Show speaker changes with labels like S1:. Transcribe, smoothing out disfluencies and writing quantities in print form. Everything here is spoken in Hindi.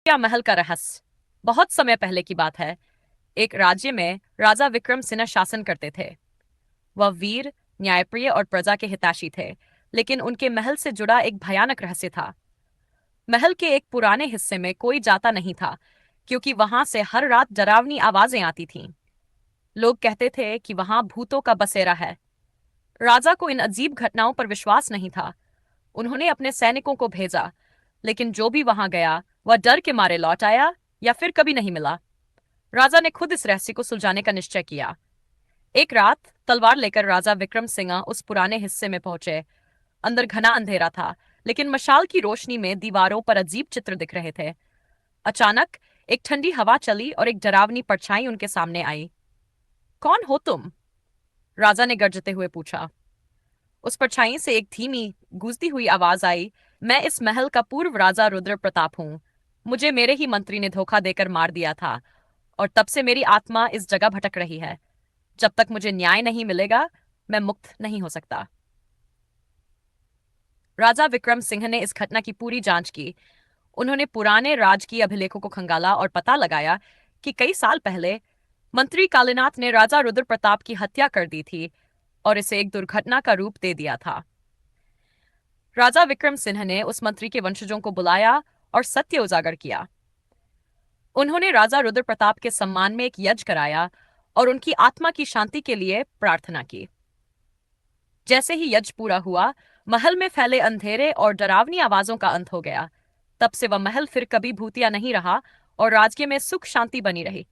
S1: या महल का रहस्य। बहुत समय पहले की बात है। एक राज्य में राजा विक्रम सिंह शासन करते थे। वह वीर, न्यायप्रिय और प्रजा के हितैषी थे, लेकिन उनके महल से जुड़ा एक भयानक रहस्य था। महल के एक पुराने हिस्से में कोई जाता नहीं था, क्योंकि वहां से हर रात डरावनी आवाजें आती थीं। लोग कहते थे कि वहां भूतों का बसेरा है। राजा को इन अजीब घटनाओं पर विश्वास नहीं था। उन्होंने अपने सैनिकों को भेजा, लेकिन जो भी वहां गया वह डर के मारे लौट आया या फिर कभी नहीं मिला। राजा ने खुद इस रहस्य को सुलझाने का निश्चय किया। एक रात तलवार लेकर राजा विक्रम सिंह उस पुराने हिस्से में पहुंचे। अंदर घना अंधेरा था, लेकिन मशाल की रोशनी में दीवारों पर अजीब चित्र दिख रहे थे। अचानक एक ठंडी हवा चली और एक डरावनी परछाई उनके सामने आई। कौन हो तुम? राजा ने गर्जते हुए पूछा। उस परछाई से एक धीमी गूंजती हुई आवाज आई। मैं इस महल का पूर्व राजा रुद्र प्रताप हूँ। मुझे मेरे ही मंत्री ने धोखा देकर मार दिया था, और तब से मेरी आत्मा इस जगह भटक रही है। जब तक मुझे न्याय नहीं मिलेगा, मैं मुक्त नहीं हो सकता। राजा विक्रम सिंह ने इस घटना की पूरी जांच की। उन्होंने पुराने राजकीय अभिलेखों को खंगाला और पता लगाया कि कई साल पहले मंत्री कालीनाथ ने राजा रुद्र प्रताप की हत्या कर दी थी और इसे एक दुर्घटना का रूप दे दिया था। राजा विक्रम सिंह ने उस मंत्री के वंशजों को बुलाया और सत्य उजागर किया। उन्होंने राजा रुद्र प्रताप के सम्मान में एक यज्ञ कराया और उनकी आत्मा की शांति के लिए प्रार्थना की। जैसे ही यज्ञ पूरा हुआ, महल में फैले अंधेरे और डरावनी आवाजों का अंत हो गया। तब से वह महल फिर कभी भूतिया नहीं रहा और राज्य में सुख शांति बनी रही।